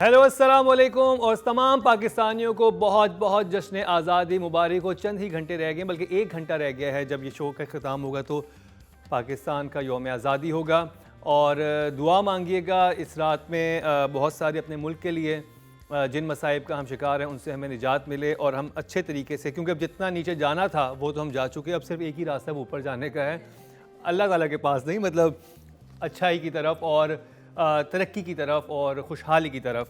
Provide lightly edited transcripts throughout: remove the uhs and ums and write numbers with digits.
Hello अस्सलाम वालेकुम और तमाम पाकिस्तानियों को बहुत बहुत जश्न आज़ादी मुबारक हो। चंद ही घंटे रह गए, बल्कि 1 घंटा रह गया है। जब ये शो का ख़त्म होगा तो पाकिस्तान का यौम आज़ादी होगा और दुआ मांगिएगा इस रात में बहुत सारे अपने मुल्क के लिए जिन मसाइब का हम शिकार हैं उनसे हमें निजात मिले और हम अच्छे तरीके से, क्योंकि अब जितना नीचे जाना था वो तो हम जा चुके हैं, अब सिर्फ एक ही रास्ता ऊपर जाने का है, अल्लाह ताला के पास नहीं, मतलब अच्छाई की तरफ और तरक्की की तरफ और खुशहाली की तरफ।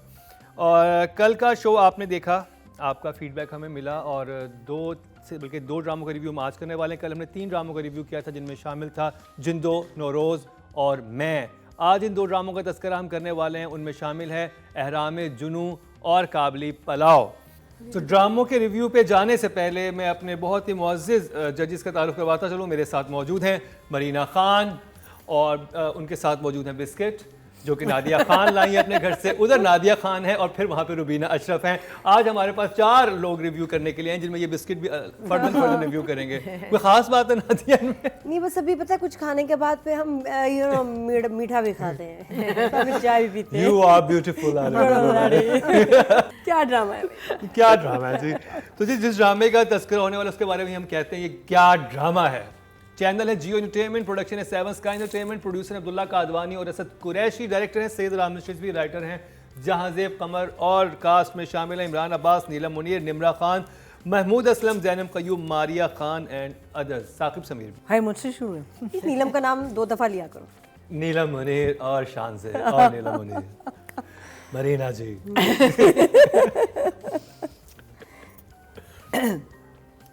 और कल का शो आपने देखा, आपका फीडबैक हमें मिला और बल्कि दो ड्रामों का रिव्यू हम आज करने वाले हैं। कल हमने 3 ड्रामों का रिव्यू किया था जिनमें शामिल था जिंदो, नौरोज़ और मैं। आज इन 2 ड्रामों का तस्करा हम करने वाले हैं, उनमें शामिल है अहराम जुनू और काबली पलाव। तो ड्रामों के रिव्यू पे जाने से पहले मैं अपने बहुत ही मुअज़्ज़िज़ जजिस का तारुफ करवाता चलूँ। मेरे साथ मौजूद हैं मरीना खान और उनके साथ मौजूद हैं बिस्किट, जो कि नादिया खान लाई है अपने घर से। उधर नादिया खान है और फिर वहाँ पे रुबीना अशरफ हैं। आज हमारे पास 4 लोग रिव्यू करने के लिए हैं, जिनमें ये बिस्किट भी फर्दन रिव्यू करेंगे। कोई खास बात है नादिया में? नहीं, बस अभी पता है कुछ खाने के बाद पे हम मीठा भी खाते हैं, तो चाय भी पीते हैं। You are beautiful। क्या ड्रामा है, क्या ड्रामा है जी। तो जी जिस ड्रामे का तस्करा होने वाला उसके बारे में हम कहते हैं ये क्या ड्रामा है। चैनल है जियो एंटरटेनमेंट, प्रोडक्शन है 7 sky entertainment, producer Abdullah Kadwani और असद कुरैशी, डायरेक्टर हैं सैयद रामिश रिजवी, राइटर हैं जहांजेब कमर और कास्ट में शामिल हैं इमरान अब्बास, नीलम मुनीर, निमरा खान, महमूद असलम, जैनब कयूम, मारिया खान एंड अदर्स। साकिब समीर भी। हाय, मुझसे शुरू है। इस नीलम का नाम 2 दफ़ा लिया करो। नीलम मुनीर और शान से और नीलम मुनीर। मरीना जी।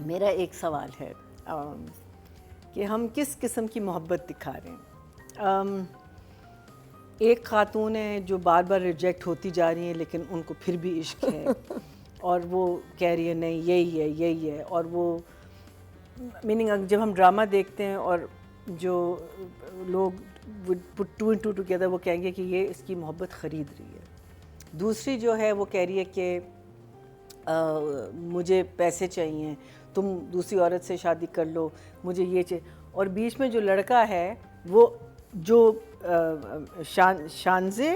मेरा एक सवाल है कि हम किस किस्म की मोहब्बत दिखा रहे हैं। एक खातून है जो बार बार रिजेक्ट होती जा रही हैं लेकिन उनको फिर भी इश्क है और वो कह रही है नहीं यही है। और वो मीनिंग जब हम ड्रामा देखते हैं और जो लोग पुट 2 and 2 टुगेदर, वो कहेंगे कि ये इसकी मोहब्बत ख़रीद रही है। दूसरी जो है वो कह रही है कि मुझे पैसे चाहिए, तुम दूसरी औरत से शादी कर लो, मुझे ये चाहिए। और बीच में जो लड़का है वो जो शानजे,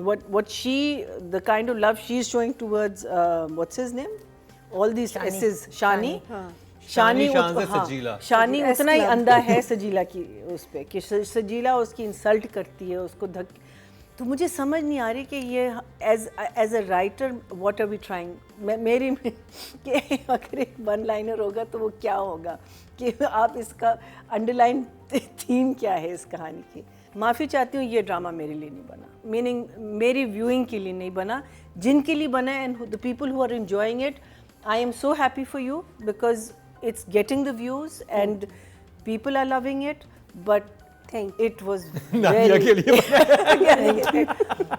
what she, the kind of love she is showing towards what's his name, all these S's, शानी शानी उतना ही अंधा है सजीला की उस पे कि सजीला उसकी इंसल्ट करती है, उसको धक। तो मुझे समझ नहीं आ रही कि ये as a writer what are we trying. मेरी कि अगर एक 1 लाइनर होगा तो वो क्या होगा, कि आप इसका अंडरलाइन थीम क्या है इस कहानी की। माफ़ी चाहती हूँ, ये ड्रामा मेरे लिए नहीं बना, मीनिंग मेरी व्यूइंग के लिए नहीं बना, जिनके लिए बना है। And the people who are enjoying it, I am so happy for you because it's getting the views and people are loving it, but it was Nadia के लिए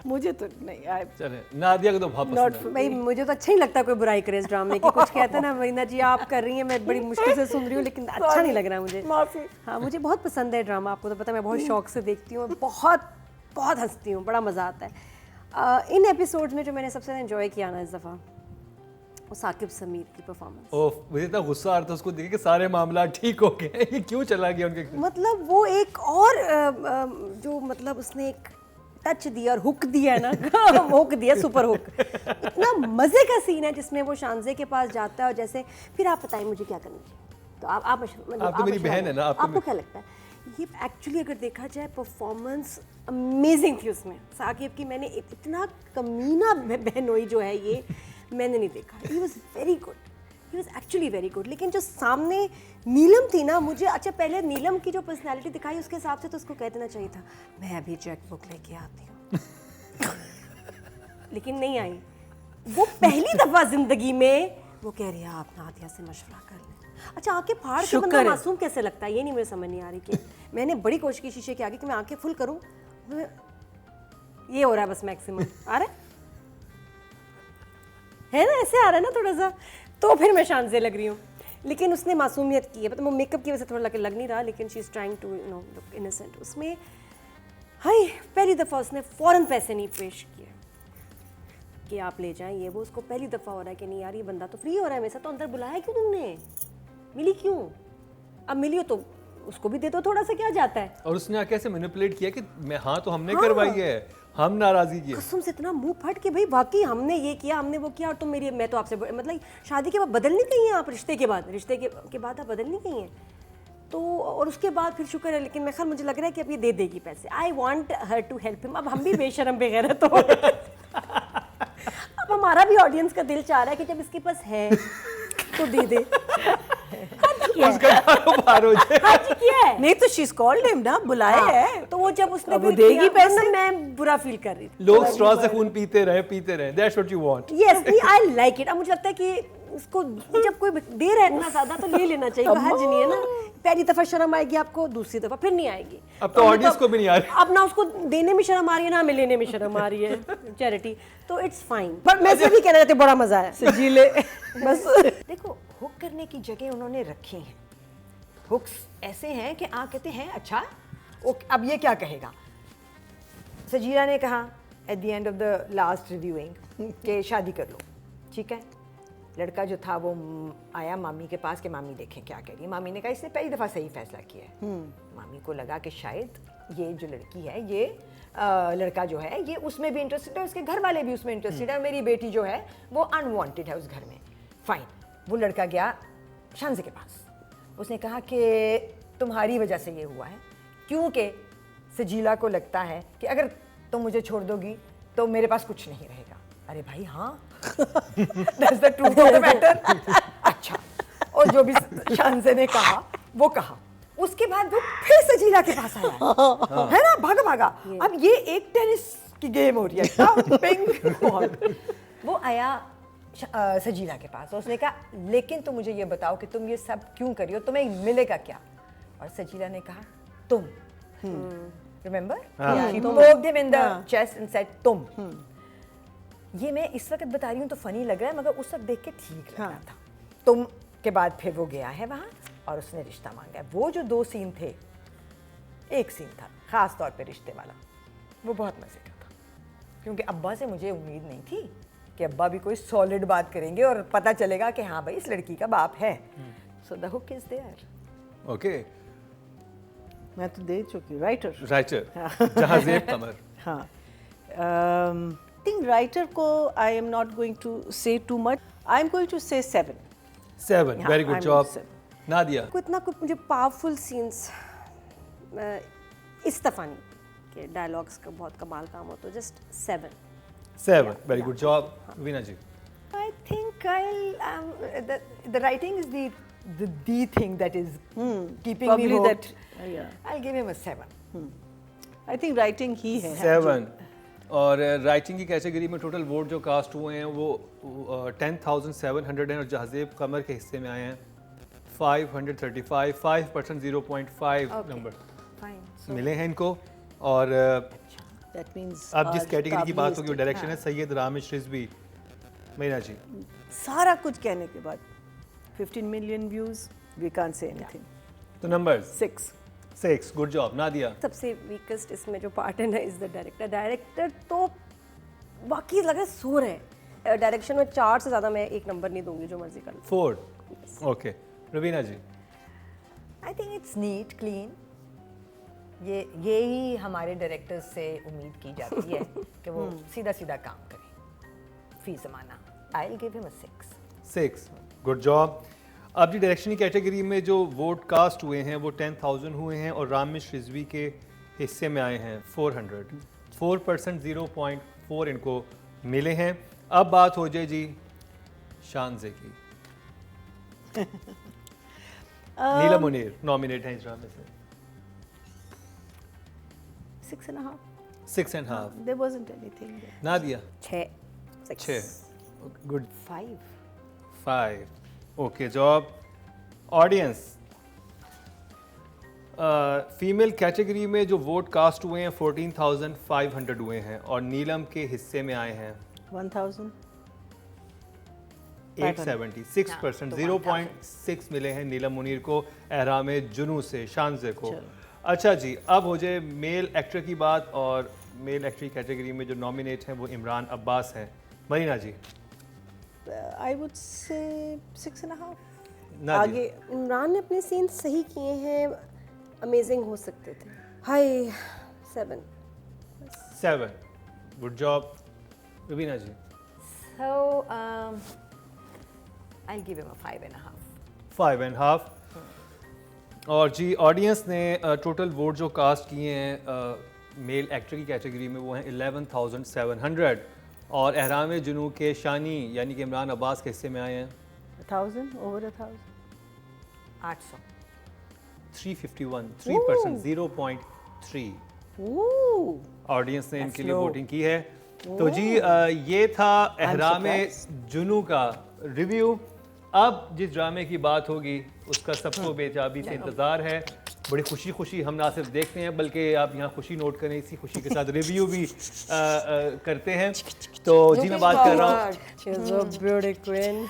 मुझे तो नहीं, चले नादिया को तो बहुत पसंद है भाई। मुझे तो अच्छा ही लगता है कोई बुराई करे इस ड्रामे की। कुछ कहते हैं ना मरीना जी आप कर रही हैं, मैं बड़ी मुश्किल से सुन रही हूँ, लेकिन अच्छा नहीं लग रहा मुझे। माफ़ी। हाँ, मुझे बहुत पसंद है ड्रामा, आपको तो पता है, मैं बहुत शौक से देखती हूँ, बहुत हंसती हूँ, बड़ा मज़ा आता है। इन एपिसोड्स में जो मैंने सबसे ज़्यादा एंजॉय किया ना इस दफ़ा, वो साकिब समीर की परफॉर्मेंस। ओह, मुझे इतना गुस्सा आ रहा था उसको देख के, सारे मामला ठीक हो गए, ये क्यों चला गया उनके? मतलब वो एक और जो मतलब उसने एक टच दिया और हुक दिया ना हुक दिया, सुपर हुक। इतना मज़े का सीन है जिसमें वो शानजे के पास जाता है और जैसे फिर आप बताएं मुझे क्या करना चाहिए। तो आप तो मेरी बहन है ना, आपको क्या लगता है? ये एक्चुअली अगर देखा जाए परफॉर्मेंस अमेजिंग थी उसमें साकिब की। मैंने इतना कमीना बहनोई जो है ये मैंने नहीं देखा। He was very good, he was actually very good. लेकिन जो सामने नीलम थी ना, मुझे अच्छा पहले नीलम की जो पर्सनैलिटी दिखाई उसके हिसाब से तो उसको कह देना चाहिए था मैं अभी चेक बुक लेके आती हूँ लेकिन नहीं आई। वो पहली दफ़ा ज़िंदगी में वो कह रही है आप नादिया से मशवरा कर लें। अच्छा, आंखें फाड़ के बंदा मासूम कैसे लगता है, ये नहीं मुझे समझ नहीं आ रही। कि मैंने बड़ी कोशिश की शीशे के आगे कि मैं आंखें फुल करूँ, ये हो रहा है बस मैक्सिमम आ रहा है ना, ऐसे आ रहा है ना थोड़ा सा, तो फिर मैं शानजे लग रही हूँ। लेकिन उसने मासूमियत की है, मतलब वो मेकअप की वजह से थोड़ा लग नहीं रहा, लेकिन she is trying to look innocent उसमें। हाय, पहली दफ़ा उसने फ़ौरन पैसे नहीं पेश किए कि आप ले जाएं ये वो। उसको पहली दफ़ा हो रहा है कि नहीं यार ये बंदा तो फ्री हो रहा है मेरे साथ, तो अंदर बुलाया क्यों तुमने, मिली क्यों? अब मिली हो तो उसको भी दे दो थोड़ा सा, क्या जाता है। और उसने कैसे मैनिपुलेट किया कि मैं हाँ तो हमने करवाई है, हम नाराजगी की है। कसम से इतना मुंह फट के भाई वाकई हमने ये किया, हमने वो किया, और तुम मेरी, मैं तो आपसे मतलब शादी के बाद बदल नहीं गई हैं आप, रिश्ते के बाद आप बदल नहीं गई हैं। तो और उसके बाद फिर शुक्र है, लेकिन मैं खैर मुझे लग रहा है कि अब ये दे देगी पैसे। I want her to help him. अब हम भी बेशरम बेगैरत हो अब हमारा भी ऑडियंस का दिल चाह रहा है कि जब इसके पास है तो दे दे। उसका कारोबार हो जाए। हाँ जी, किया है। नहीं तो शीज कॉल्ड हिम ना, बुलाया है। तो वो जब उसने अब वो फिर देगी किया, पैसे। वरना मैं बुरा फील कर रही थी। लोग स्ट्रॉ से खून पीते रहे। That's what you want. Yes, I like it. अब मुझे लगता है कि उसको जब कोई दे रहा है इतना ज्यादा तो ले लेना चाहिए, हर्ज नहीं है ना। पहली दफा शर्म आएगी आपको, दूसरी दफा फिर नहीं आएगी। अब तो ऑडियंस को भी नहीं आ रही। अब ना उसको देने में शर्म आ रही है ना हमें लेने में शर्म आ रही है चैरिटी, तो इट्स फाइन। पर मैं से भी कहना चाहती हूँ, बड़ा मजा आया सजीले बस। देखो, हुक करने की जगह उन्होंने रखी हैं। हुक्स ऐसे हैं कि आप कहते हैं अच्छा अब ये क्या कहेगा। सजीला ने कहा at the end of the last reviewing कि शादी कर लो, ठीक है। लड़का जो था वो आया मामी के पास कि मामी देखें क्या कह रही है। मामी ने कहा इसने पहली दफ़ा सही फैसला किया है। मामी को लगा कि शायद ये जो लड़की है, ये लड़का जो है ये उसमें भी इंटरेस्टेड है, उसके घर वाले भी उसमें इंटरेस्टेड है, मेरी बेटी जो है वो अनवांटेड है उस घर में। फाइन। वो लड़का गया शानज़े के पास, उसने कहा कि तुम्हारी वजह से ये हुआ है, क्योंकि सजीला को लगता है कि अगर तुम मुझे छोड़ दोगी तो मेरे पास कुछ नहीं रहेगा। अरे भाई हाँ, that's the truth of the matter. अच्छा, और जो भी शानज़े ने कहा वो कहा। उसके बाद वो फिर सजीला के पास आया है ना, भागा। अब ये एक टेनिस की गेम हो रही है, पिंग बॉल। वो आया सजीला के पास, उसने कहा लेकिन तुम मुझे ये बताओ कि तुम ये सब क्यों करी हो, तुम्हें मिलेगा क्या। और सजीला ने कहा तुम, remember, she poked him in the chest and said तुम। ये मैं इस वक्त बता रही हूँ तो फनी लग रहा है, मगर उस वक्त देख के ठीक लग रहा था। तुम के बाद फिर वो गया है वहाँ और उसने रिश्ता मांगा है। वो जो 2 सीन थे, एक सीन था खास तौर पे रिश्ते वाला, वो बहुत मजे का था, क्योंकि अब्बा से मुझे उम्मीद नहीं थी कि अब्बा भी कोई सॉलिड बात करेंगे और पता चलेगा कि हाँ भाई इस लड़की का बाप है। So the hook is there. Okay, मैं तो दे चुकी राइटर। जहाज़ेब कमर। हाँ, थिंक राइटर को I am not going to say too much, I am going to say 7। 7, हाँ, very good I'm job. 7. Nadia. कुछ मुझे पावरफुल सीन्स इस दफा नहीं, कि डायलॉग्स का बहुत कमाल काम हो, तो just 7, very good job. Veena ji. I think the writing is the thing that is keeping Probably me that, hooked. yeah. I'll give him a 7. I think writing ही है 7। और राइटिंग की कैटेगरी में टोटल वोट जो कास्ट हुए हैं वो 10,700 हैं, और जहाज़ेब कमर के हिस्से में आए हैं 535, 5% 0.5 नंबर Fine. मिले हैं इनको। और दैट मींस अब जिस कैटेगरी की बात होगी वो डायरेक्शन है सैयद रामिश रिजवी। मीना जी। सारा कुछ कहने के बाद 15 million views, we can't say anything. तो नंबर्स 6। Good job. नादिया। सबसे वीकेस्ट इसमें जो पार्ट है ना इज द डायरेक्टर तो वाकई लग रहा है सो रहे हैं। डायरेक्शन में 4 से ज़्यादा मैं एक नंबर नहीं दूंगी, जो मर्जी कर लो। 4। Okay, Raveena ji. I think it's neat, clean. ये ही हमारे डायरेक्टर्स से उम्मीद की जाती है कि वो सीधा सीधा काम करें फी ज़माना। I'll give him a 6. 6, good job. अब जी डायरेक्शन की कैटेगरी में जो वोट कास्ट हुए हैं वो 10,000 हुए हैं, और रामिश रिजवी के हिस्से में आए हैं 400। 4% 0.4 इनको मिले हैं। अब बात हो जाए जी शानज़े की। नीलम मुनीर नॉमिनेट हैं इस ड्रामे से। 6.5. 6.5। There wasn't anything there. Nadia. 6 good. 5. 5। Okay job. Audience, female category में जो वोट कास्ट हुए हैं 14,500 हुए हैं, और नीलम के हिस्से में आए हैं 1,000. 870, 6%, 0.6 मिले हैं नीलम मुनीर को एहराम जुनू से, शानज़े को। अच्छा जी, अब हो जाए मेल एक्टर की बात, और मेल एक्टर की कैटेगरी में जो नॉमिनेट हैं वो इमरान अब्बास हैं। मरीना जी। I would say 6.5. नादिया। आगे इमरान ने अपने सीन सही किए हैं, अमेजिंग हो सकते थे। हाय 7। 7। Good job Rubina ji. So, I'll give him a 5.5. 5.5। और जी ऑडियंस ने टोटल वोट जो कास्ट किए हैं मेल एक्टर की कैटेगरी में वो हैं 11,700 और अहराम जुनू के शानी यानी कि इमरान अब्बास के हिस्से में आए हैं 1,000 over 1,000 800. 351 3% 0.3 Ooh, ऑडियंस ने इनके लिए low. वोटिंग की है। तो जी ये था अहराम जुनू का रिव्यू। अब जिस ड्रामे की बात होगी उसका सबको बेताबी से इंतज़ार है। बड़ी खुशी खुशी हम ना सिर्फ देखते हैं बल्कि आप यहाँ खुशी नोट करें, इसी खुशी के साथ रिव्यू भी करते हैं। तो जी मैं बात कर रहा हूँ She's a beauty queen.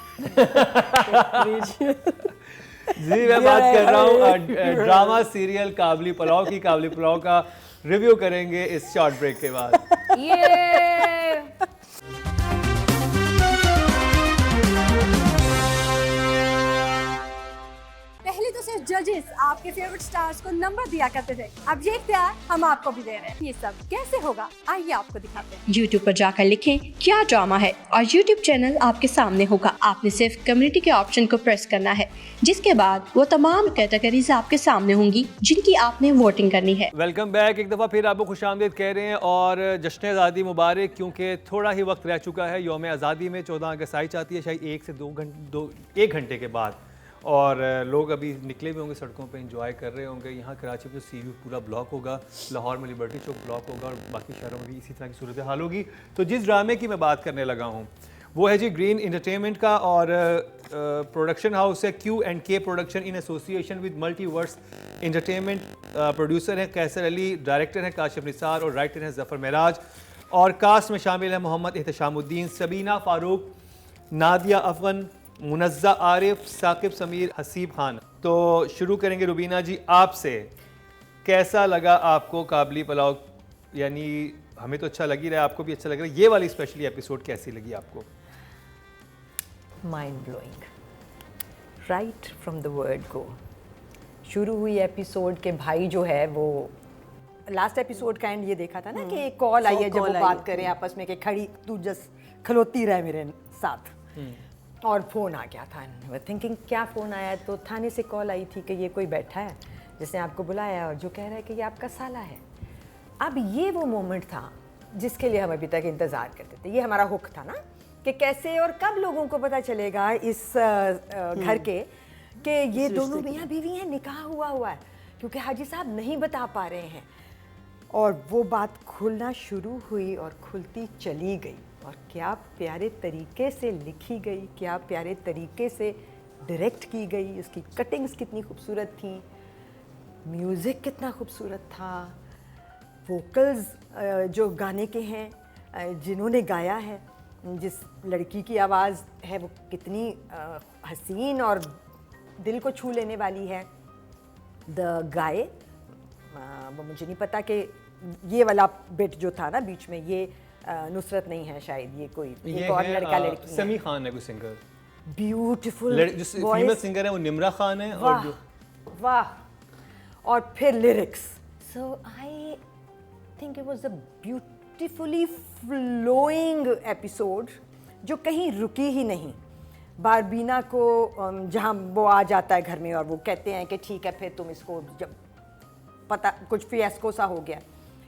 जी मैं बात कर रहा हूँ ड्रामा सीरियल काबली पुलाव की। काबली पुलाव का रिव्यू करेंगे इस शॉर्ट ब्रेक के बाद। ये पहले तो सिर्फ जजेस आपके फेवरेट स्टार्स को नंबर दिया करते थे, अब ये इख्तियार हम आपको भी दे रहे हैं। ये सब कैसे होगा आइए आपको दिखाते हैं। YouTube पर जाकर लिखें क्या ड्रामा है और YouTube चैनल आपके सामने होगा। आपने सिर्फ कम्युनिटी के ऑप्शन को प्रेस करना है, जिसके बाद वो तमाम कैटेगरीज आपके सामने होंगी जिनकी आपने वोटिंग करनी है। Welcome back. एक दफ़ा फिर आपको खुशामदीद कह रहे हैं और जश्न आज़ादी मुबारक, क्योंकि थोड़ा ही वक्त रह चुका है यौम आज़ादी में। 14 अगस्त आई चाहती है शायद 1 से 1 घंटे के बाद, और लोग अभी निकले भी होंगे सड़कों पे, एंजॉय कर रहे होंगे। यहाँ कराची में सीयू पूरा ब्लॉक होगा, लाहौर में लिबर्टी चौक ब्लॉक होगा और बाकी शहरों में भी इसी तरह की सूरत हाल होगी। तो जिस ड्रामे की मैं बात करने लगा हूँ वो है जी ग्रीन एंटरटेनमेंट का, और प्रोडक्शन हाउस है Q&K production in association with multiverse entertainment. Producer हैं कैसर अली, डायरेक्टर हैं काशिफ निसार और राइटर हैं ज़फ़र महराज। और कास्ट में शामिल हैं मोहम्मद एहतशामुद्दीन, सबीना फ़ारूक, नादिया अफ़गन, मुनज़्ज़ा आरिफ, साकिब समीर, हसीब खान। तो शुरू करेंगे रुबीना जी आपसे। कैसा लगा आपको काबली पुलाव? यानी हमें तो अच्छा लग ही रहा है, आपको भी अच्छा लग रहा है। ये वाली स्पेशली एपिसोड कैसी लगी आपको? Mind blowing right from the word go. शुरू हुई एपिसोड के भाई जो है वो लास्ट एपिसोड का एंड ये देखा था ना कि एक कॉल आई है जब वो बात करें आपस में कि खड़ी तू जस्ट खलोती रहे मेरे साथ, और फ़ोन आ गया था। थिंकिंग क्या फ़ोन आया है, तो थाने से कॉल आई थी कि ये कोई बैठा है जिसने आपको बुलाया और जो कह रहा है कि ये आपका साला है। अब ये वो मोमेंट था जिसके लिए हम अभी तक इंतज़ार करते थे। ये हमारा हुक था ना कि कैसे और कब लोगों को पता चलेगा इस घर के कि ये दोनों मियाँ बीवी हैं, निकाह हुआ है, क्योंकि हाजी साहब नहीं बता पा रहे हैं। और वो बात खुलना शुरू हुई और खुलती चली गई, और क्या प्यारे तरीके से लिखी गई, क्या प्यारे तरीके से डायरेक्ट की गई। उसकी कटिंग्स कितनी खूबसूरत थी, म्यूज़िक कितना खूबसूरत था, वोकल्स जो गाने के हैं जिन्होंने गाया है, जिस लड़की की आवाज़ है वो कितनी हसीन और दिल को छू लेने वाली है। द गाय, वो मुझे नहीं पता कि ये वाला बिट जो था ना बीच में, ये नुसरत नहीं है शायद, ये कोई एक और लड़का लड़की है। समी खान है कोई सिंगर, ब्यूटीफुल जो फीमेल सिंगर है वो निम्रा खान है। और जो वाह, और फिर lyrics. So I think it was a beautifully flowing episode जो कहीं रुकी ही नहीं। बारबीना को जहाँ वो आ जाता है घर में और वो कहते हैं कि ठीक है फिर तुम इसको, जब पता कुछ फियास्को सा हो गया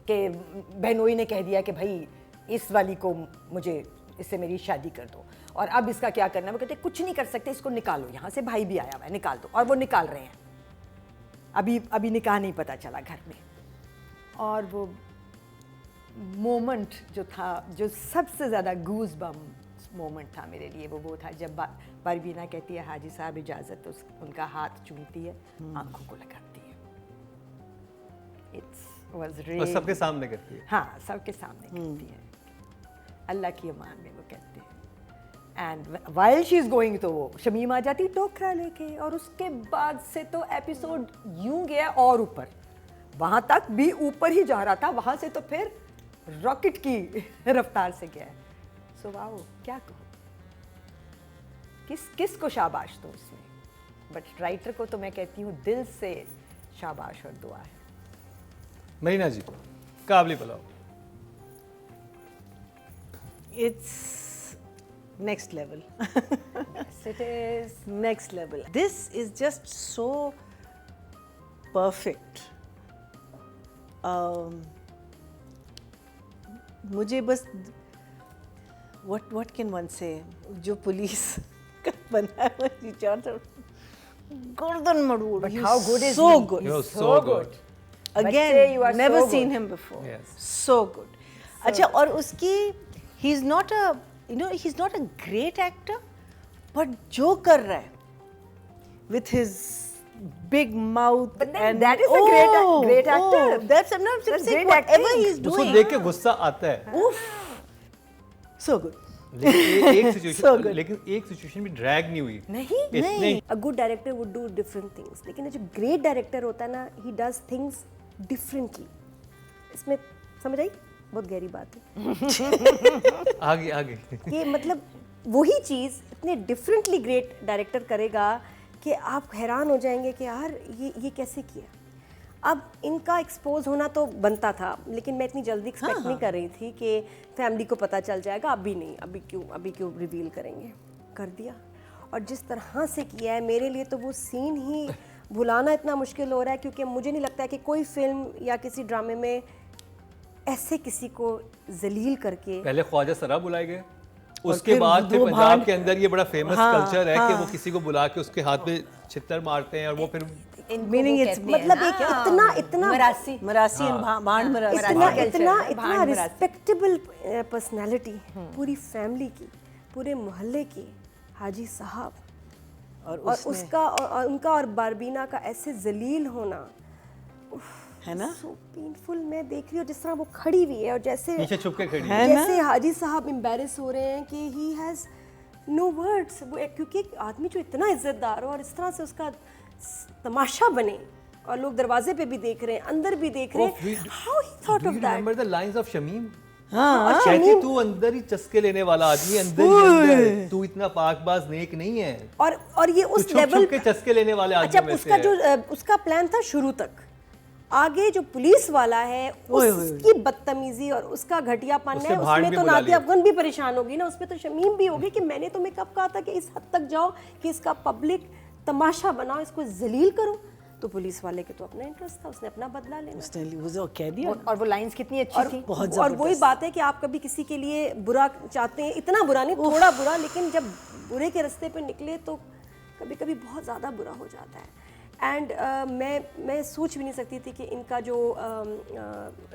कि बहनोई ने कह दिया कि भाई इस वाली को मुझे इससे मेरी शादी कर दो, और अब इसका क्या करना है। वो कहते कुछ नहीं कर सकते, इसको निकालो यहाँ से, भाई भी आया हुआ है, निकाल दो। और वो निकाल रहे हैं, अभी निकाह नहीं पता चला घर में। और वो मोमेंट जो था, जो सबसे ज़्यादा गूज बम मोमेंट था मेरे लिए, वो था जब बारबीना कहती है हाजी साहब इजाज़त, तो उनका हाथ चूमती है, आंखों को लगाती है। इट्स वाज रियली, सबके सामने करती है। हाँ, सबके सामने करती है, अल्लाह की अमान में वो कहते हैं। And while she is going, तो वो शमीम आ जाती टोकरा लेके, और उसके बाद से तो एपिसोड यूं गया और ऊपर, वहाँ तक भी ऊपर ही जा रहा था, वहाँ से तो फिर रॉकेट की रफ्तार से गया है। सो वाओ, क्या कहूँ, किस को शाबाश दो उसमें, बट राइटर को तो मैं कहती हूँ दिल से शाबाश और दुआ है। मरीना जी, काबली pulao. It's next level. Yes, it is. Next level. This is just so perfect. मुझे बस what can one say? जो पुलिस का बना है वो टीचर गर्दन मरोड़. But how good is so he? good. He was So good. Again, बच्चे, you are never so seen good. him before. Yes. So good. अच्छा, और उसकी he's not a, you know, he's not a great actor, but जो कर रहा है with his big mouth. But then that is a great actor. That's, I'm not That's saying great whatever acting. he's उसको doing. देख के गुस्सा आता है. Oof. So good. लेकिन एक So सिचुएशन good. लेकिन एक सिचुएशन भी ड्रैग नहीं हुई. नहीं. इतने A good director would do different things, लेकिन जो great director होता है ना, he does things differently. इसमें समझ आई? बहुत गहरी बात है. आगे आगे. कि मतलब वही चीज़ इतने डिफरेंटली ग्रेट डायरेक्टर करेगा कि आप हैरान हो जाएंगे कि यार ये कैसे किया. अब इनका एक्सपोज होना तो बनता था, लेकिन मैं इतनी जल्दी एक्सपेक्ट नहीं कर रही थी कि फैमिली को पता चल जाएगा. अभी नहीं, अभी क्यों रिवील करेंगे. कर दिया. और जिस तरह से किया है, मेरे लिए तो वो सीन ही भुलाना इतना मुश्किल हो रहा है, क्योंकि मुझे नहीं लगता है कि कोई फिल्म या किसी ड्रामे में ऐसे किसी को जलील करके. पहले ख्वाजा सरा बुलाए गए, उसके फिर बाद फिर दो पंजाब भांड- के अंदर ये बड़ा फेमस हाँ, कल्चर है कि हाँ. वो किसी को बुला के उसके हाथ में छितर मारते हैं और वो फिर Meaning it's मतलब एक इतना मरासी. मरासी and भांड मरासी. इतना culture इतना है, इतना भांड मरासी. रिस्पेक्टेबल पर्सनालिटी पूरी फैमिली की, पूरे मोहल्ले की, हाजी साहब, और और उसने उसका और उनका और बारबीना का ऐसे जलील होना है ना. So painful. मैं देख रही हूँ जिस तरह वो खड़ी हुई है और जैसे पीछे छुप के खड़ी है है. ना? जैसे हाजी साहब एम्बेरस हो रहे हैं कि ही हैज़ नो वर्ड्स. क्योंकि एक आदमी जो इतना इज्जतदार हो और इस तरह से उसका तमाशा बने, और लोग दरवाजे पे भी देख रहे हैं, अंदर भी देख रहे हैं. How he thought of that. Remember the lines of Shamim. हाँ. कहती तू अंदर ही चस्के लेने वाला आदमी, अंदर ही अंदर, तू इतना पाकबाज नेक नहीं है, और ये तू उस छुप लेवल. छुप के चस्के लेने वाले अच्छा, आदमी में उसका से जो है. उसका प्लान था शुरू तक. आगे जो पुलिस वाला है उसकी बदतमीजी और उसका घटियापन उससे है, भाड़ उसमें भी तो बुला नादिया लिया. अफगान भी परेशान होगी ना, उसमें तो शमीम भी होगी कि मैंने तुम्हें कब कहा था कि इस हद तक जाओ कि इसका पब्लिक तमाशा बनाओ, इसको जलील करो. तो पुलिस वाले के तो अपना इंटरेस्ट था, उसने अपना बदला लेना. उसने वो कह दिया. और वो लाइंस कितनी अच्छी थी. बहुत और वही बात है कि आप कभी किसी के लिए बुरा चाहते हैं, इतना बुरा नहीं, थोड़ा बुरा, लेकिन जब बुरे के रास्ते पे निकले तो कभी कभी बहुत ज़्यादा बुरा हो जाता है. एंड मैं सोच भी नहीं सकती थी कि इनका जो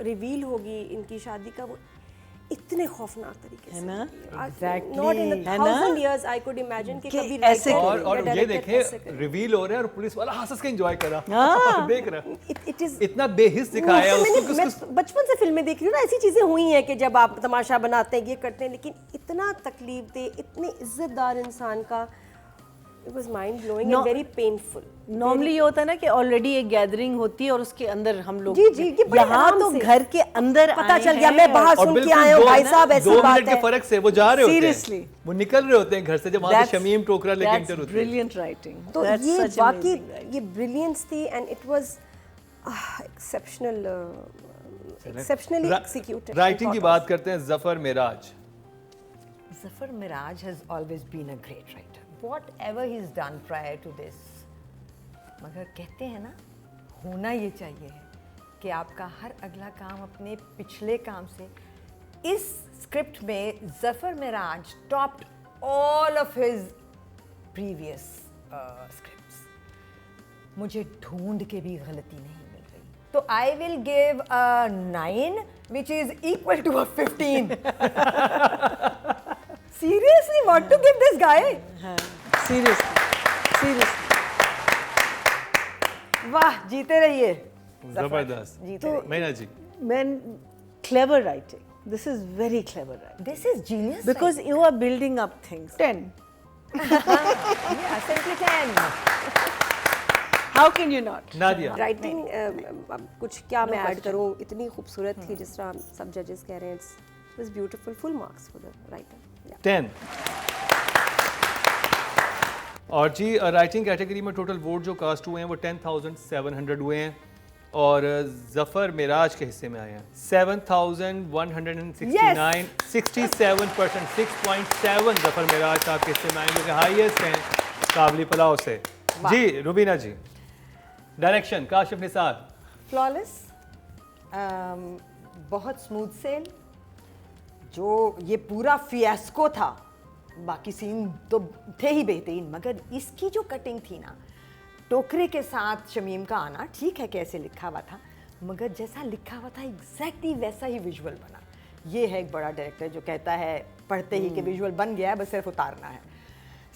रिवील होगी इनकी शादी का, वो इतने खौफनाक तरीके से ना? Exactly. नॉट इन है ना? 1000 years I could imagine कि कि कभी ऐसे writer और या ये director ऐसे देखे करे. रिवील हो रहा है और पुलिस वाला हंस के एंजॉय कर रहा. देख रहा. It is इतना बेहिस दिखाया है उसको कि मैं उसको बचपन से फिल्में देख रही हूँ ना, ऐसी चीजें हुई हैं कि जब आप तमाशा बनाते हैं, ये करते हैं, लेकिन इतना तकलीफ दे, इतने इज्जतदार इंसान का, it was mind blowing and very painful. Normally ये होता है ना कि ऑलरेडी एक गैदरिंग होती है और उसके अंदर हम लोग. जी, जी, ये बड़े यहाँ आराम तो से घर के अंदर पता आए चल गया, हैं. मैं बाहर और सुन के बिल्कुल आया हूँ, दो भाई साहब ऐसी 2 बात मिनट के है. फर्क से वो जा रहे होते Seriously. हैं, वो निकल रहे होते हैं घर से जब वहाँ से शमीम टोकरा लेके That's एंटर होती है. brilliant writing. तो That's ये such वाकई amazing writing. ये ब्रिलियंस थी and it was exceptionally executed. Writing की बात करते हैं. Zafar Miraj. Zafar Miraj has always been a great writer. Whatever he's done prior to this, मगर कहते हैं ना, होना ये चाहिए है कि आपका हर अगला काम अपने पिछले काम से. इस स्क्रिप्ट में Zafar Miraj topped all of his previous scripts. मुझे ढूंढ के भी गलती नहीं मिल रही, तो I will give a 9 which is equal to a 15. Seriously, what to give this guy? Seriously. वाह, जीते रहिए. जबरदस्त. जीते रहिए. मैना जी. Man, clever writing. This is very clever writing. This is genius. Because you are building up things. 10. yeah, simply 10. How can you not? Nadia. Writing कुछ क्या मैं ऐड करूँ, इतनी खूबसूरत थी जिस तरह सब जजेस कह रहे हैं. It's was beautiful. Full marks for the writer. 10. और जी राइटिंग कैटेगरी में टोटल वोट जो कास्ट हुए हैं वो 10,700 हुए हैं. और जफर मिराज के हिस्से में आए हैं 7,169 67%, 6.7 जफर मिराज साहब के हिस्से में आए जो कि हाईएस्ट हैं काबली पुलाव से। जी रुबीना जी, डायरेक्शन काशिफ निसार। फ्लॉलेस, बहुत स्मूथ सेल। जो ये पूरा फियास्को था, बाकी सीन तो थे ही बेहतरीन, मगर इसकी जो कटिंग थी ना, टोकरे के साथ शमीम का आना, ठीक है कैसे लिखा हुआ था, मगर जैसा लिखा हुआ था एग्जैक्टली वैसा ही विजुअल बना। ये है एक बड़ा डायरेक्टर जो कहता है पढ़ते ही कि विजुअल बन गया है, बस सिर्फ उतारना है।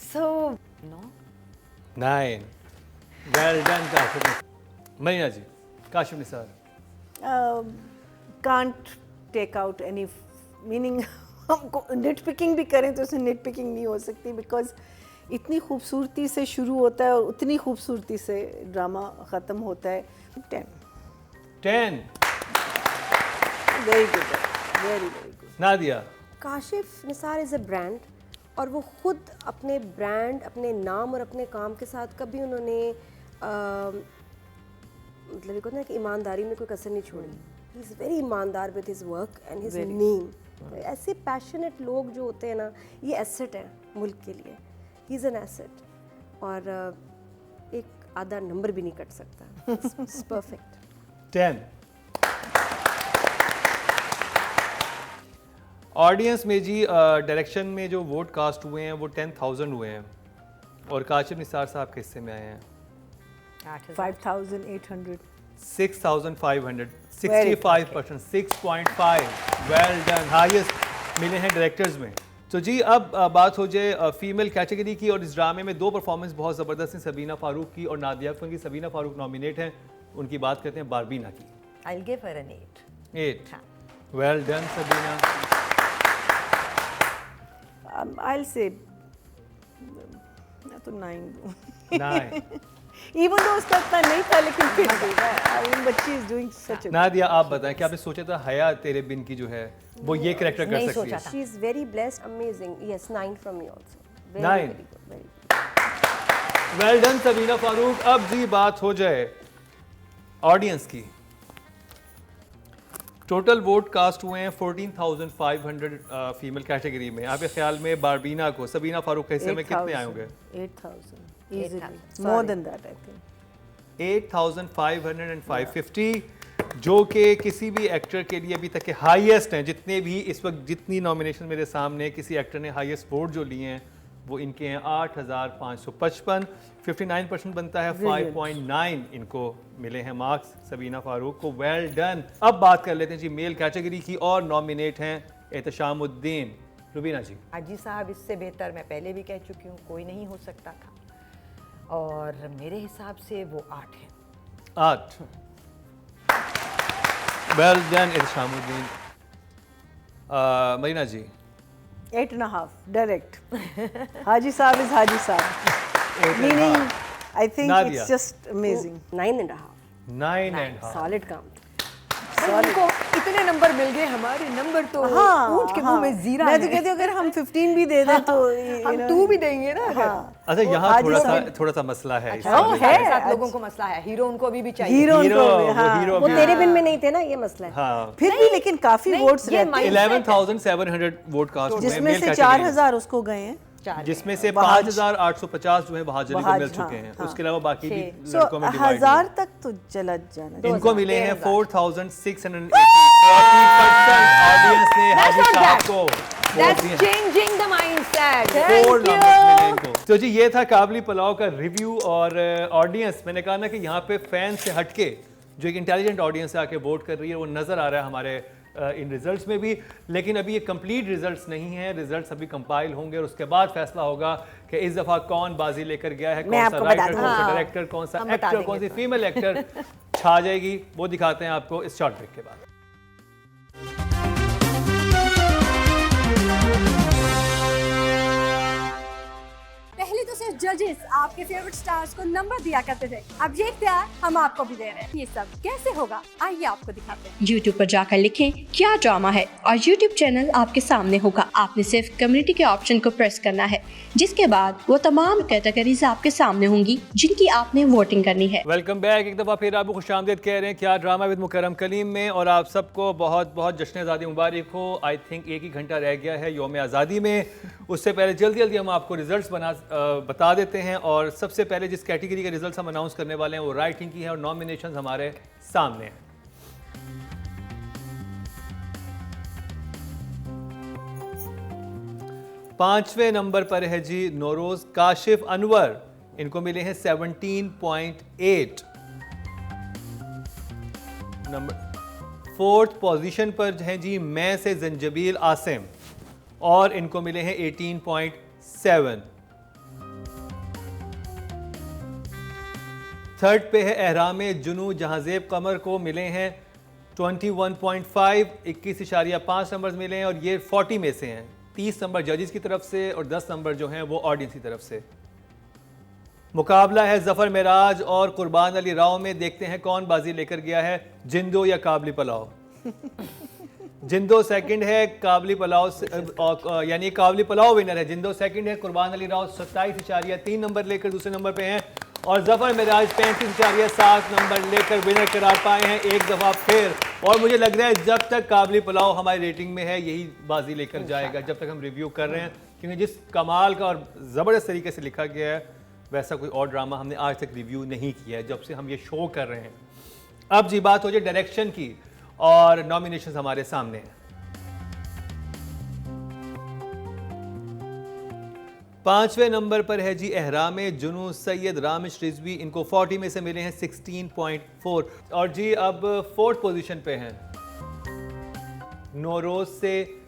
So no 9 well done Kashif. Marina ji, Kashif Nisar. Can't take out any meaning. हमको निट पिकिंग भी करें तो उसमें निट पिकिंग नहीं हो सकती, बिकॉज इतनी खूबसूरती से शुरू होता है और उतनी खूबसूरती से ड्रामा ख़त्म होता है। 10 very good, very very good. Nadia. Kashif Nisar is a brand, और वो खुद अपने ब्रांड, अपने नाम और अपने काम के साथ कभी उन्होंने मतलब ये कहते हैं कि ईमानदारी में कोई कसर नहीं छोड़ी। ही इज़ वेरी ईमानदार with his work and his name. ऐसे पैशनेट लोग जो होते हैं ना, ये एसेट है मुल्क के लिए। ही इज़ एन एसेट, और एक आधा नंबर भी नहीं कट सकता। It's perfect. 10 ऑडियंस में जी डायरेक्शन में जो वोट कास्ट हुए हैं वो 10,000 हुए हैं, और काशिफ निसार साहब के हिस्से में आए हैं 5,800। 6,500, 65%, 6.5 वेल डन, हाईएस्ट मिले हैं डायरेक्टर्स में। तो जी अब बात हो जाए फीमेल कैटेगरी की, और इस ड्रामे में 2 परफॉर्मेंस बहुत ज़बरदस्त हैं, सबीना फारूक की और नादिया अख्तर की। सबीना फारूक नॉमिनेट हैं, उनकी बात करते हैं बारबीना की। I will give her an 8। 8 well done Sabina. I'll say तो 9 9 इवन दो उसका इतना नहीं था, लेकिन फिर भी बच्ची इज डूइंग सच। नादिया आप बताएं कि आपने सोचा था हया तेरे बिन की जो है वो ये कैरेक्टर कर नहीं सकती है? सोचा था। She is very blessed, amazing. Yes, 9 from me also. 9 very well done Sabina Farooq. अब जी बात हो जाए ऑडियंस की। टोटल वोट कास्ट हुए हैं 14,500 फीमेल कैटेगरी में। आपके ख्याल में बारबीना को सबीना फारूक के हिस्से में कितने आए होंगे? 8,000 easily, more than that I think। 8,550, जो कि किसी भी एक्टर के लिए अभी तक के हाईएस्ट हैं। जितने भी इस वक्त जितनी नॉमिनेशन मेरे सामने किसी एक्टर ने हाईएस्ट वोट जो लिए हैं वो इनके हैं 8,555, 59% बनता है। 5.9 इनको मिले हैं मार्क्स सबीना फारूक को। Well done. अब बात कर लेते हैं जी मेल कैटेगरी की, और नॉमिनेट हैं एहतशामुद्दीन। रुबीना जी। हाजी साहब इससे बेहतर मैं पहले भी कह चुकी हूँ, कोई नहीं हो सकता था, और मेरे हिसाब से वो 8 है। 8 वेल डन एहतशामुद्दीन। मरीना जी। 8.5 डायरेक्ट। हाजी साहब इज हाजी साहब, meaning I think Nadia. It's just amazing. 9.5 9.5 solid काम। उनको इतने नंबर मिल गए, हमारे नंबर तो ऊंट के मुंह में जीरा मैं तो है। कहती हूँ अगर हम 15 भी दे दें तो हम 2 भी देंगे ना अगर। अच्छा यहाँ हाजी थोड़ा साहब- सा मसला है अच्छा, इसमें। वो है, 7 लोगों को मसला है। हीरो उनको अभी भी चाहिए। हीरो हीरो उनको वो हाँ, हीरो वो भी- तेरे बिन में नहीं थे ना, ये मसला है। हाँ फिर भी लेकिन काफी नहीं, वोट्स ये रहते हैं, mindset 11,700 वोट कास्ट हुए हैं जिसमें मेल से कैटेगरी में। 4,000 उसको गए हैं। जिसमें से बहाज। 5,850 जो है बहाजरी को बहाज, मिल चुके हाँ, हैं। हाँ। उसके अलावा बाकी भी सो लड़कों में डिवाइड 1000 तक तो चला जाना। इनको मिले हैं 4,680। 40% ऑडियंस ने हाजी साहब को वोट That's दिए हैं। changing the mindset. 4 Thank numbers you. मिले इनको। तो जी ये था काबली पुलाव का रिव्यू। और ऑडियंस, मैंने कहा ना कि यहाँ पे फैन से हटके जो एक इंटेलिजेंट ऑडियंस है आके वोट कर रही है, वो नज़र आ रहा है हमारे इन रिजल्ट्स में भी। लेकिन अभी ये कंप्लीट रिजल्ट्स नहीं हैं, रिजल्ट्स अभी कंपाइल होंगे और उसके बाद फैसला होगा कि इस दफ़ा कौन बाजी लेकर गया है, मैं कौन सा आपको बता राइटर, दूं। कौन सा हाँ, डायरेक्टर, कौन सा हम बता एक्टर, देंगे कौन सी तो। फीमेल एक्टर छा जाएगी। वो दिखाते हैं आपको इस शॉर्ट ब्रेक के बाद। पहले तो सिर्फ जजेस आपके फेवरेट स्टार्स को नंबर दिया करते थे, अब ये इख्तियार हम आपको भी दे रहे हैं। ये सब कैसे होगा, आइए आपको दिखाते हैं। YouTube पर जाकर लिखें क्या ड्रामा है और YouTube चैनल आपके सामने होगा। आपने सिर्फ कम्युनिटी के ऑप्शन को प्रेस करना है, जिसके बाद वो तमाम कैटेगरीज आपके सामने होंगी जिनकी आपने वोटिंग करनी है। Welcome back. एक दफ़ा फिर आपको खुशामदीद कह रहे हैं क्या ड्रामा विद मुकर्रम कलीम में, और आप सबको बहुत बहुत जश्न आज़ादी मुबारक हो। आई थिंक 1 ही घंटा रह गया है यौम आज़ादी में। उससे पहले जल्दी जल्दी हम आपको रिजल्ट्स बता देते हैं। और सबसे पहले जिस कैटेगरी के रिजल्ट्स हम अनाउंस करने वाले हैं वो राइटिंग की है, और नॉमिनेशंस हमारे सामने हैं। पांचवें नंबर पर है जी नौरोज काशिफ अनवर, इनको मिले हैं 17.8। नंबर 4th पोजीशन पर हैं जी मैं से जंजबील आसिम, और इनको मिले हैं 18.7। 3rd पे है एहराम जुनू जहांजेब कमर, को मिले हैं 21.5, 21.5 नंबर मिले हैं, और ये 40 में से हैं। 30 नंबर जजेस की तरफ से और 10 नंबर जो हैं वो ऑडियंस की तरफ से। मुकाबला है जफर मेराज और कुर्बान अली राव में। देखते हैं कौन बाजी लेकर गया है, जिंदो या काबली पलाव। जिंदो सेकंड है, काबली पलाव यानी काबली पलाव विनर है। जिंदो सेकंड है, कुर्बान अली राव 27.3 नंबर लेकर दूसरे नंबर पे हैं, और जफर मेराज 35.7 नंबर लेकर विनर करार पाए हैं एक दफ़ा फिर। और मुझे लग रहा है जब तक काबली पुलाव हमारी रेटिंग में है यही बाजी लेकर जाएगा जब तक हम रिव्यू कर रहे हैं, क्योंकि जिस कमाल का और ज़बरदस्त तरीके से लिखा गया है वैसा कोई और ड्रामा हमने आज तक रिव्यू नहीं किया है जब से हम ये शो कर रहे हैं। अब जी बात हो जाए डायरेक्शन की, और नॉमिनेशन हमारे सामने हैं। 5वें नंबर पर है जी एहराम जुनू सैयद रामिश रिजवी, इनको 40 में से मिले हैं 16.4। और जी अब 4th पोजीशन पे हैं नौरोज से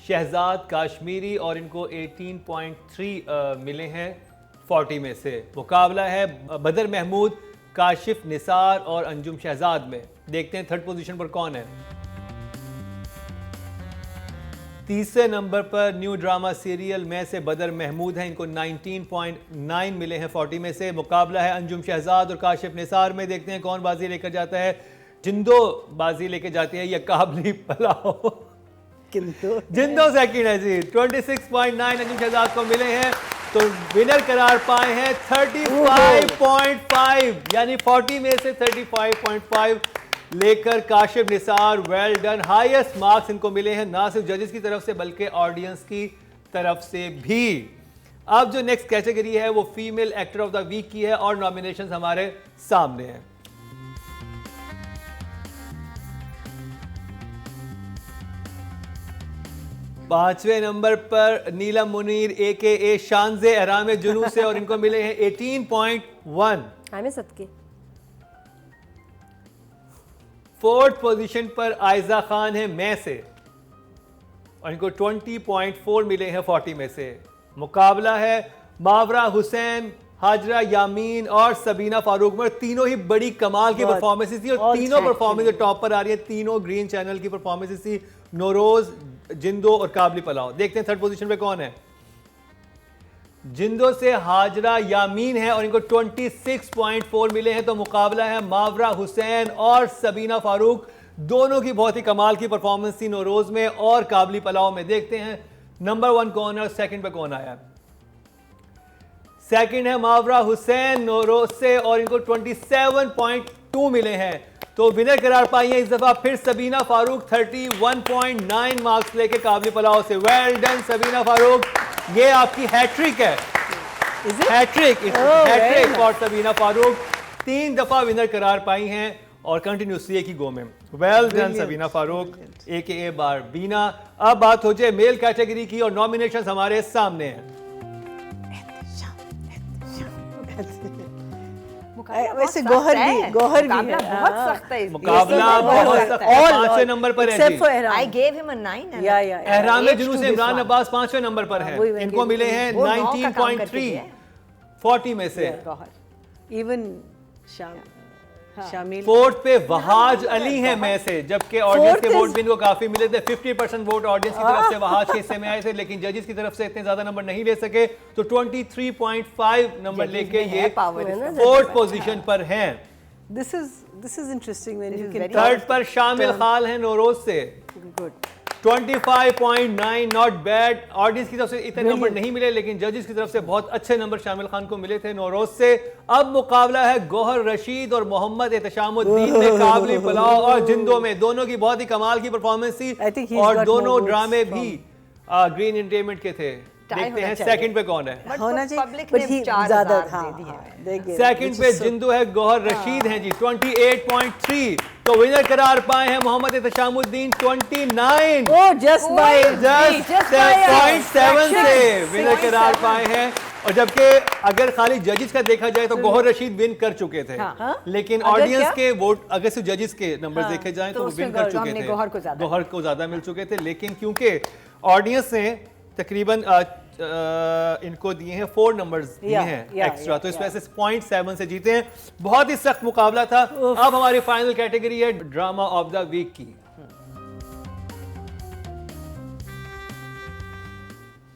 शहजाद काश्मीरी, और इनको 18.3 मिले हैं 40 में से। मुकाबला है बदर महमूद, काशिफ निसार और अंजुम शहजाद में। देखते हैं 3rd पोजीशन पर कौन है। 3रे नंबर पर न्यू ड्रामा सीरियल मैं से बदर महमूद हैं, इनको 19.9 मिले हैं 40 में से। मुकाबला है अंजुम शहजाद और काशिफ निसार में। देखते हैं कौन बाजी लेकर जाता है, जिंदो बाजी लेकर जाती है या काबली पलाव। जिंदो सेकंड है जी, 26.9 अंजुम शहजाद को मिले हैं, तो विनर करार पाए हैं 35.5, यानी 40 में से 35.5 लेकर Kashif Nisar. Well done, highest marks इनको मिले हैं ना सिर्फ जजेस की तरफ से बल्कि ऑडियंस की तरफ से भी। अब जो नेक्स्ट कैटेगरी है वो female actor of the week की है, और नॉमिनेशंस हमारे सामने हैं। पांचवें नंबर पर नीलम मुनीर AKA शानजे एहराम जुनू से, और इनको मिले हैं 18.1। हमें सदके। 4th पोजीशन पर आयजा खान है मैं से, और इनको 20.4 मिले हैं 40 में से। मुकाबला है मावरा हुसैन, हाजरा यामीन और सबीना फारूक में। तीनों ही बड़ी कमाल की परफॉर्मेंसेस थी, और तीनों परफॉर्मेंस टॉप पर आ रही है। तीनों ग्रीन चैनल की परफॉर्मेंसेस थी, नौरोज, जिंदो और काबली पलाव। देखते हैं 3rd पोजीशन पे कौन है। जिंदो से हाजरा यामीन है, और इनको 26.4 मिले हैं। तो मुकाबला है मावरा हुसैन और सबीना फारूक, दोनों की बहुत ही कमाल की परफॉर्मेंस थी नौरोज में और काबली पलाव में। देखते हैं नंबर 1 कौन है और सेकंड पे कौन आया। सेकंड है मावरा हुसैन नौरोज से, और इनको 27.2 मिले हैं। तो विनर करार पाई है इस दफा फिर सबीना फारूक 31.9 मार्क्स लेके काबली पलाव से। वेल डन सबीना फारूक, ये आपकी हैट्रिक है। हैट्रिक फॉर सबीना फारूक, 3 दफा विनर करार पाई हैं और कंटिन्यूसली एक ही गो में। Well done Sabina Farooq AKA बारबीना। अब बात हो जाए मेल कैटेगरी की, और नॉमिनेशंस हमारे सामने हैं। वैसे गौहर भी है। बहुत सख्त है। मुकाबला बहुत सख्त है। 5वें नंबर पर है जी। I gave him a 9. एहराम जुनू से इमरान अब्बास 5वें नंबर पर है, इनको मिले हैं 19.3 40 में से। इवन शामिल। फोर्थ पे वहाज अली हैं मैं से, जबकि ऑडियंस के Fourth वोट is- भी इनको काफी मिले थे। 50% वोट ऑडियंस की तरफ से वहाज के हिस्से में आए थे, लेकिन जजेस की तरफ से इतने ज्यादा नंबर नहीं ले सके, तो 23.5 नंबर Judges लेके में है ये power इसका। फोर्थ पोजीशन पर हैं। This is interesting when you can very talk- third पर शामिल खाल हैं नौरोज से, Good. 25.9, not bad. ऑडियंस की तरफ से इतने नंबर नहीं मिले, लेकिन जजेस की तरफ से बहुत अच्छे नंबर शामिल खान को मिले थे नौरोज से। अब मुकाबला है गौहर रशीद और मोहम्मद एहतशामुद्दीन में काबली पलाव और जिंदो में। दोनों की बहुत ही कमाल की परफॉर्मेंस थी I think he's और got दोनों more votes ड्रामे from- भी ग्रीन एंटरटेनमेंट के थे। Tie देखते होना हैं चाहिए। सेकंड पे कौन है। But होना चाहिए, public but ने he 4,000 ज़्यादा दे दिए हैं। देखिए, सेकंड which पे is so- जिंदू है, गौहर रशीद हैं जी 28.3, तो विनर करार पाए हैं Mohammad Ehteshamuddin 29। Oh, just by just just by a 0.7 से fraction, विनर करार पाए हैं। और जबकि अगर खाली जजेस का देखा जाए तो गौहर रशीद विन कर चुके थे, हाँ। लेकिन अगर ऑडियंस क्या? के वोट अगर सिर्फ जजेस के नंबर देखे जाएं तो तो उसमें विन कर चुके हमने थे, गौहर को ज्यादा गौहर को ज्यादा मिल चुके थे। लेकिन क्योंकि ऑडियंस ने तकरीबन इनको दिए हैं 4 नंबर्स दिए Yeah, हैं yeah, एक्स्ट्रा, yeah, तो इस वजह से 0.7 से जीते हैं। बहुत ही सख्त मुकाबला था। अब हमारी फाइनल कैटेगरी है ड्रामा ऑफ द वीक की।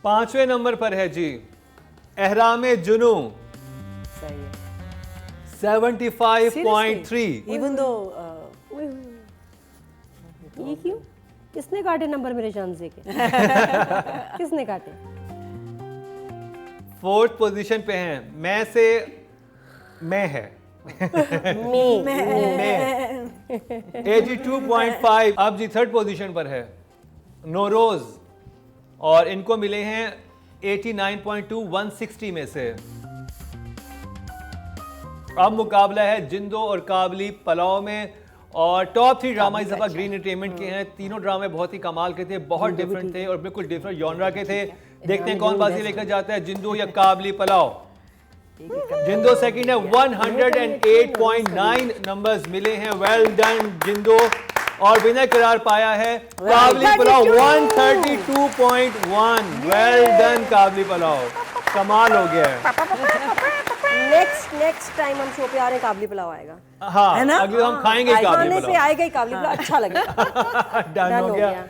5वें नंबर पर है जी एहराम जुनू सही है। 75.3। Even though ये क्यों? किसने काटे नंबर मेरे शानजे के? किसने काटे? फोर्थ पोजीशन पे हैं मैं से मैं है मैं 82.5। अब जी थर्ड पोजीशन पर है नौरोज और इनको मिले हैं 89.2 160 में से। अब मुकाबला है जिंदो और काबली पलाव में और टॉप 3 ड्रामा इस दफा ग्रीन एंटरटेनमेट के हैं। तीनों ड्रामे बहुत ही कमाल के थे, बहुत डिफरेंट थे और बिल्कुल डिफरेंट जॉनरा के थे। देखते हैं कौन बाजी लेकर जाता है, जिंदो या काबली पलाव। जिंदो सेकंड है, 108.9 नंबर्स मिले हैं। Well done Jindo. और विनर करार पाया है काबली पलाव 132.1। वेल डन काबली पलाव, कमाल हो गया है। नेक्स्ट टाइम हम शो पे आ रहे हैं, काबली पुलाव आएगा। हाँ है ना? अगले हम खाएंगे काबली खाने पे पलाव। आएगा ही काबली पुलाव, अच्छा लगेगा। डन हो गया।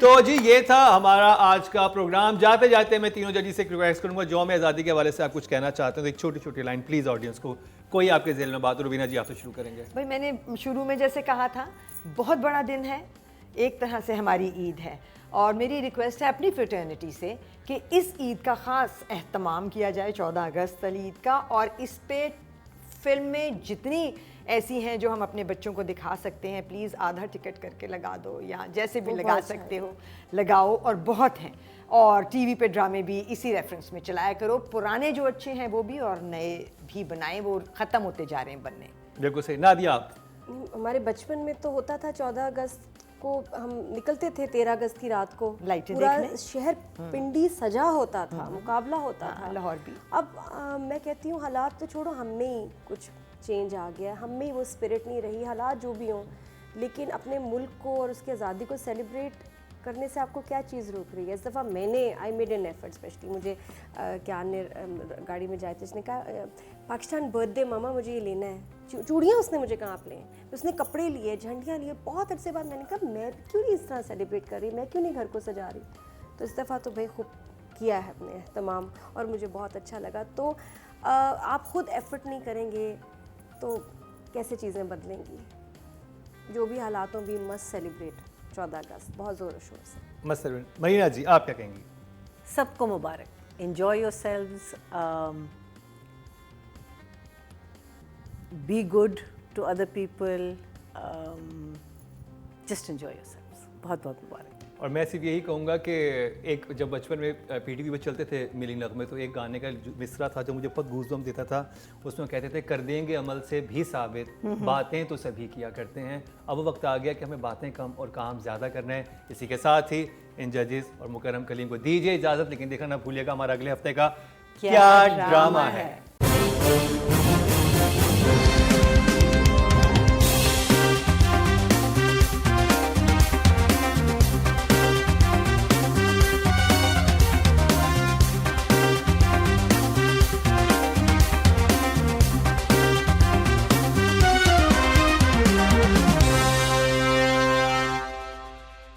तो जी ये था हमारा आज का प्रोग्राम। जाते जाते मैं तीनों जजी से रिक्वेस्ट करूंगा, यौम आज़ादी के हवाले से आप कुछ कहना चाहते हैं तो एक छोटी छोटी लाइन प्लीज ऑडियंस को, कोई आपके ज़हन में बात। रुबीना जी आप तो शुरू करेंगे। भाई मैंने शुरू में जैसे कहा था, बहुत बड़ा दिन है, एक तरह से हमारी ईद है और मेरी रिक्वेस्ट है अपनी फ्रेटर्निटी से कि इस ईद का ख़ास एहतमाम किया जाए, 14 अगस्त वाली ईद का, और इस पे फिल्में जितनी ऐसी हैं जो हम अपने बच्चों को दिखा सकते हैं, प्लीज़ आधा टिकट करके लगा दो या जैसे भी लगा सकते हो लगाओ, और बहुत हैं। और टीवी पे ड्रामे भी इसी रेफरेंस में चलाया करो, पुराने जो अच्छे हैं वो भी और नए भी बनाएं, वो ख़त्म होते जा रहे हैं बनने। बिल्कुल सही। नादिया आप। हमारे बचपन में तो होता था 14 अगस्त को हम निकलते थे 13 अगस्त की रात को, लाइटें पूरा देखने। शहर पिंडी सजा होता था, मुकाबला होता था। लाहौर भी। अब मैं कहती हूँ हालात तो छोड़ो, हम में ही कुछ चेंज आ गया, हम में ही वो स्पिरिट नहीं रही, हालात जो भी हों, लेकिन अपने मुल्क को और उसकी आज़ादी को सेलिब्रेट करने से आपको क्या चीज़ रोक रही है? इस दफ़ा मैंने I made an effort, specially मुझे क्या ने गाड़ी में जाए थे, उसने कहा पाकिस्तान बर्थडे मामा मुझे ये लेना है, चूड़ियाँ उसने मुझे कहाँ आप लें, उसने कपड़े लिए, झंडियाँ लिए, बहुत अरसे बाद मैंने कहा मैं क्यों नहीं इस तरह सेलिब्रेट कर रही, मैं क्यों नहीं घर को सजा रही। तो इस दफ़ा तो भाई खूब किया है अपने तमाम और मुझे बहुत अच्छा लगा। तो आप ख़ुद एफर्ट नहीं करेंगे तो कैसे चीज़ें बदलेंगी? जो भी हालातों भी मस्ट सेलिब्रेट 14 अगस्त बहुत ज़ोर शोर से। मसलन मरीना जी आप क्या कहेंगी? सबको मुबारक, enjoy yourselves, be good to other people, just enjoy yourselves. बहुत बहुत मुबारक। और मैं सिर्फ यही कहूँगा कि एक जब बचपन में पीटीवी पे चलते थे मिली नगमे, तो एक गाने का मिसरा था जो मुझे बहुत गूज़बम्प देता था। उसमें कहते थे कर देंगे अमल से भी साबित, बातें तो सभी किया करते हैं। अब वक्त आ गया कि हमें बातें कम और काम ज़्यादा करना है। इसी के साथ ही इन जजेस और मुकर्रम कलीम को दीजिए इजाज़त, लेकिन देखना ना भूलिएगा हमारा अगले हफ्ते का क्या ड्रामा है।